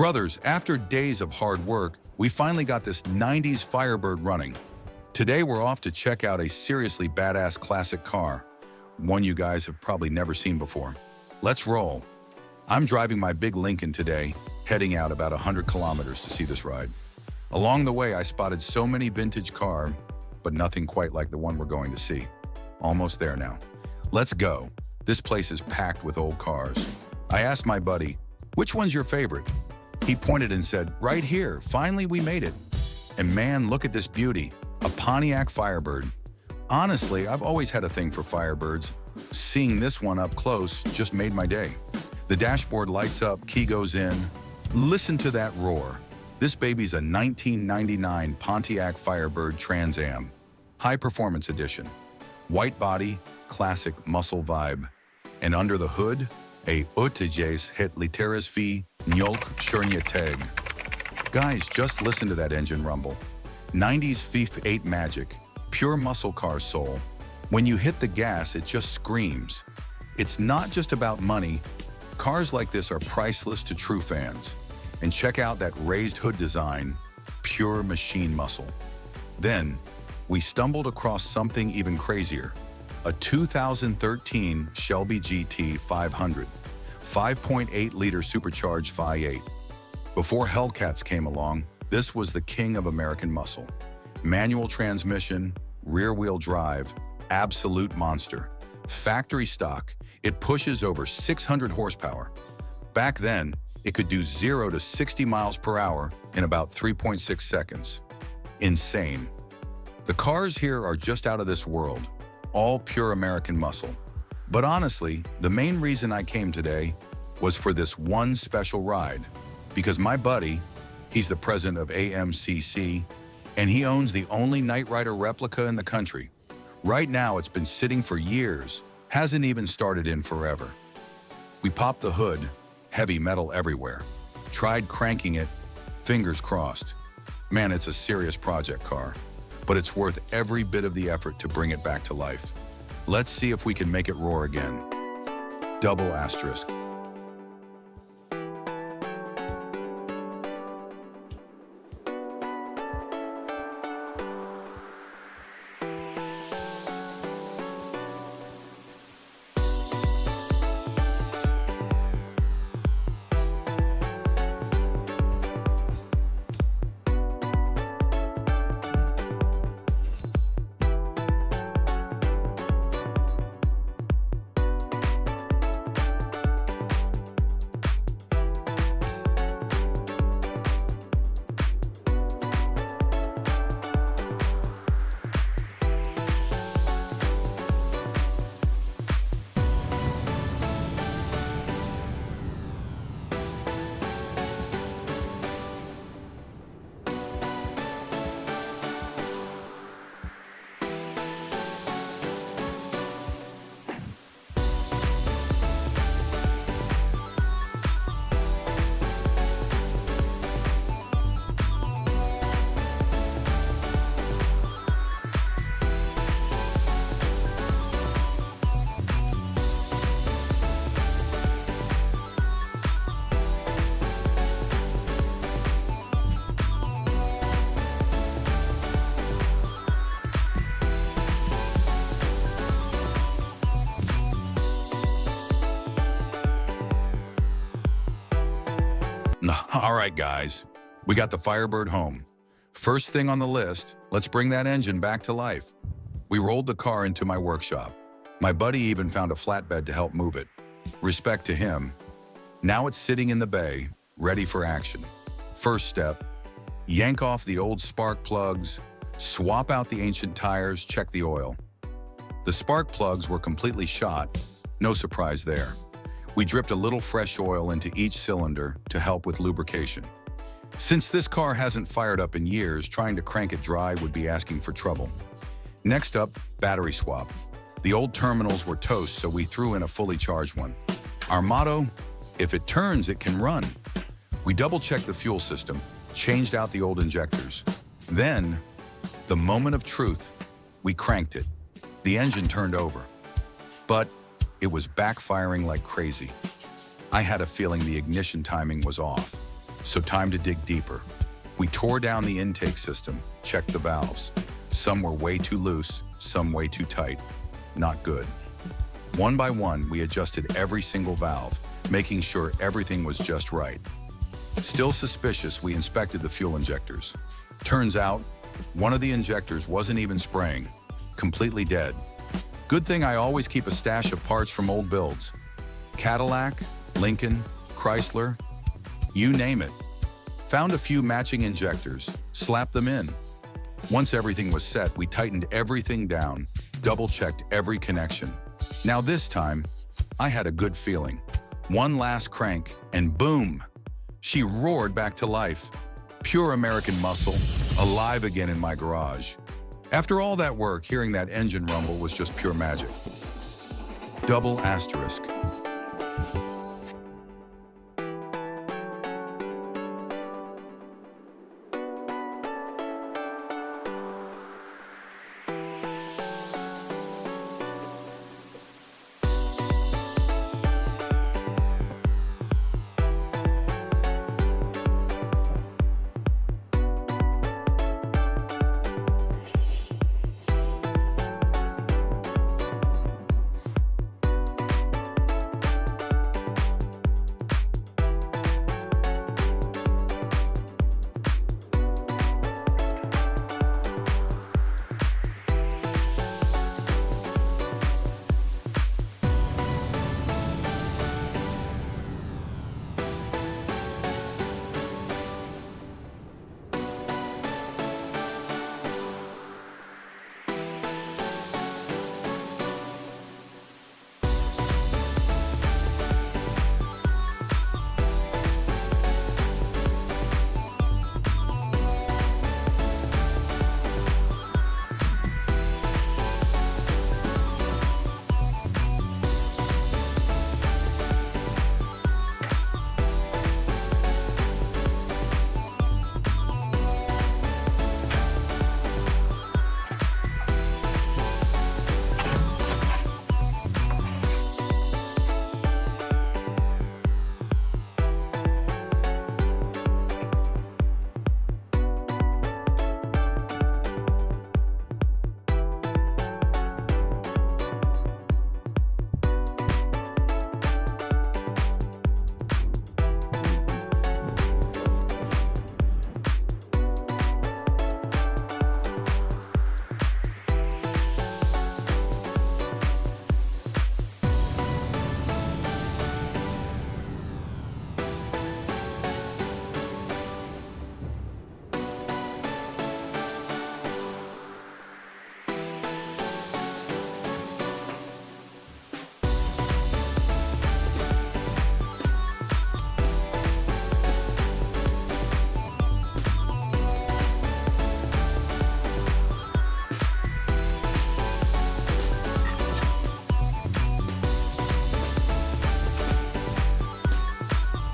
Brothers, after days of hard work, we finally got this 90s Firebird running. Today we're off to check out a seriously badass classic car, one you guys have probably never seen before. Let's roll. I'm driving my big Lincoln today, heading out about 100 kilometers to see this ride. Along the way, I spotted so many vintage cars, but nothing quite like the one we're going to see. Almost there now. Let's go. This place is packed with old cars. I asked my buddy, "Which one's your favorite?" He pointed and said, "Right here, finally we made it." And man, look at this beauty, a Pontiac Firebird. Honestly, I've always had a thing for Firebirds. Seeing this one up close just made my day. The dashboard lights up, key goes in. Listen to that roar. This baby's a 1999 Pontiac Firebird Trans Am, High Performance Edition. White body, classic muscle vibe. And under the hood, a Uttejes het literis fi njolk shurnya teg. Guys, just listen to that engine rumble. 90s FIFA 8 magic, pure muscle car soul. When you hit the gas, it just screams. It's not just about money. Cars like this are priceless to true fans. And check out that raised hood design, pure machine muscle. Then, we stumbled across something even crazier. A 2013 Shelby GT 500, 5.8-liter supercharged V8. Before Hellcats came along, this was the king of American muscle. Manual transmission, rear-wheel drive, absolute monster. Factory stock, it pushes over 600 horsepower. Back then, it could do 0 to 60 miles per hour in about 3.6 seconds. Insane. The cars here are just out of this world, all pure American muscle. But honestly, the main reason I came today was for this one special ride. Because my buddy, he's the president of AMCC, and he owns the only Night Rider replica in the country. Right now, it's been sitting for years, hasn't even started in forever. We popped the hood, heavy metal everywhere. Tried cranking it, fingers crossed. Man, it's a serious project car, but it's worth every bit of the effort to bring it back to life. Let's see if we can make it roar again. Double asterisk. All right, guys, we got the Firebird home. First thing on the list, let's bring that engine back to life. We rolled the car into my workshop. My buddy even found a flatbed to help move it. Respect to him. Now it's sitting in the bay, ready for action. First step, yank off the old spark plugs, swap out the ancient tires, check the oil. The spark plugs were completely shot, no surprise there. We dripped a little fresh oil into each cylinder to help with lubrication. Since this car hasn't fired up in years, trying to crank it dry would be asking for trouble. Next up, battery swap. The old terminals were toast, so we threw in a fully charged one. Our motto, if it turns, it can run. We double-checked the fuel system, changed out the old injectors. Then, the moment of truth, we cranked it. The engine turned over. But it was backfiring like crazy. I had a feeling the ignition timing was off. So time to dig deeper. We tore down the intake system, checked the valves. Some were way too loose, some way too tight. Not good. One by one, we adjusted every single valve, making sure everything was just right. Still suspicious, we inspected the fuel injectors. Turns out, one of the injectors wasn't even spraying, completely dead. Good thing I always keep a stash of parts from old builds. Cadillac, Lincoln, Chrysler, you name it. Found a few matching injectors, slapped them in. Once everything was set, we tightened everything down, double-checked every connection. Now this time, I had a good feeling. One last crank, and boom! She roared back to life. Pure American muscle, alive again in my garage. After all that work, hearing that engine rumble was just pure magic. Double asterisk.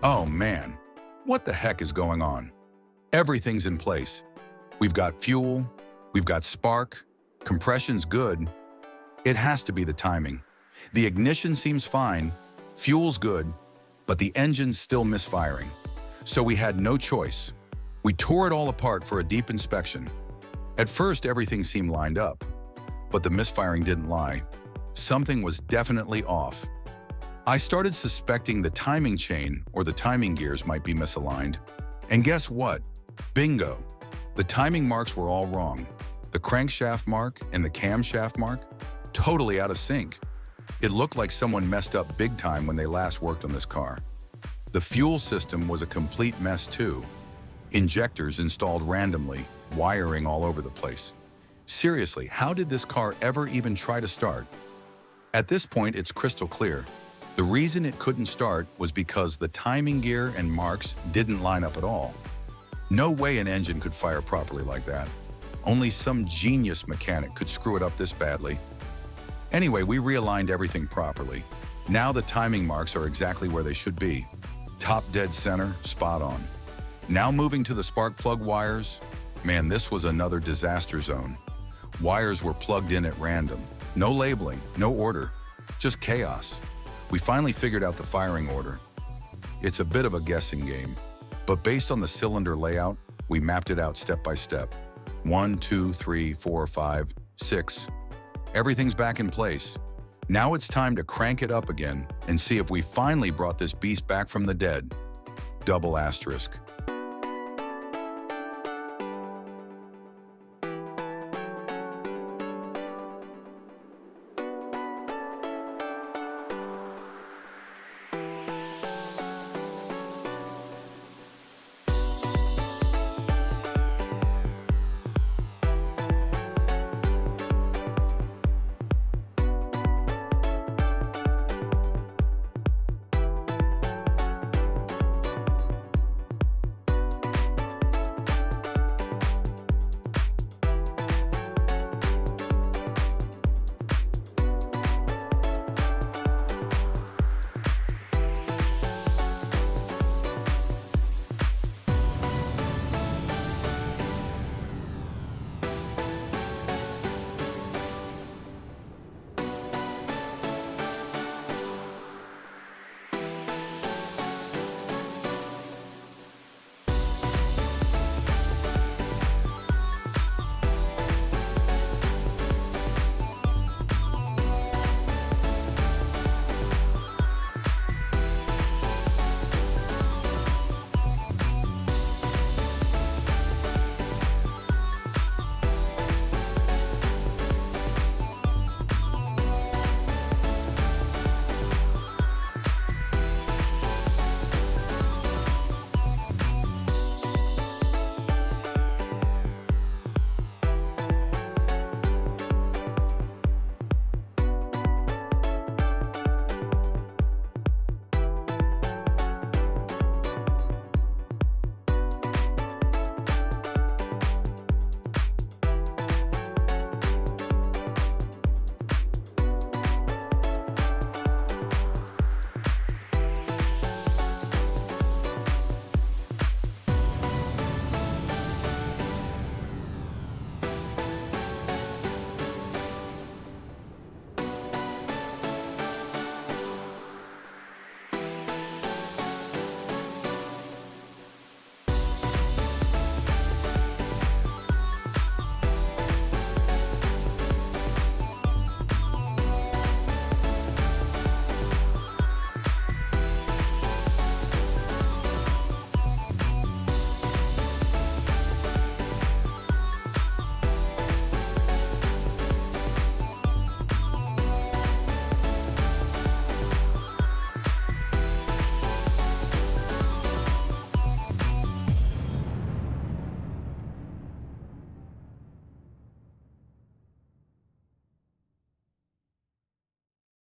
Oh man, what the heck is going on? Everything's in place. We've got fuel, we've got spark, compression's good. It has to be the timing. The ignition seems fine, fuel's good, but the engine's still misfiring. So we had no choice. We tore it all apart for a deep inspection. At first, everything seemed lined up, but the misfiring didn't lie. Something was definitely off. I started suspecting the timing chain or the timing gears might be misaligned. And guess what? Bingo! The timing marks were all wrong. The crankshaft mark and the camshaft mark, totally out of sync. It looked like someone messed up big time when they last worked on this car. The fuel system was a complete mess too. Injectors installed randomly, wiring all over the place. Seriously, how did this car ever even try to start? At this point, it's crystal clear. The reason it couldn't start was because the timing gear and marks didn't line up at all. No way an engine could fire properly like that. Only some genius mechanic could screw it up this badly. Anyway, we realigned everything properly. Now the timing marks are exactly where they should be. Top dead center, spot on. Now moving to the spark plug wires. Man, this was another disaster zone. Wires were plugged in at random. No labeling, no order, just chaos. We finally figured out the firing order. It's a bit of a guessing game, But based on the cylinder layout, we mapped it out step by step. 1, 2, 3, 4, 5, 6. Everything's back in place. Now it's time to crank it up again and see if we finally brought this beast back from the dead. Double asterisk.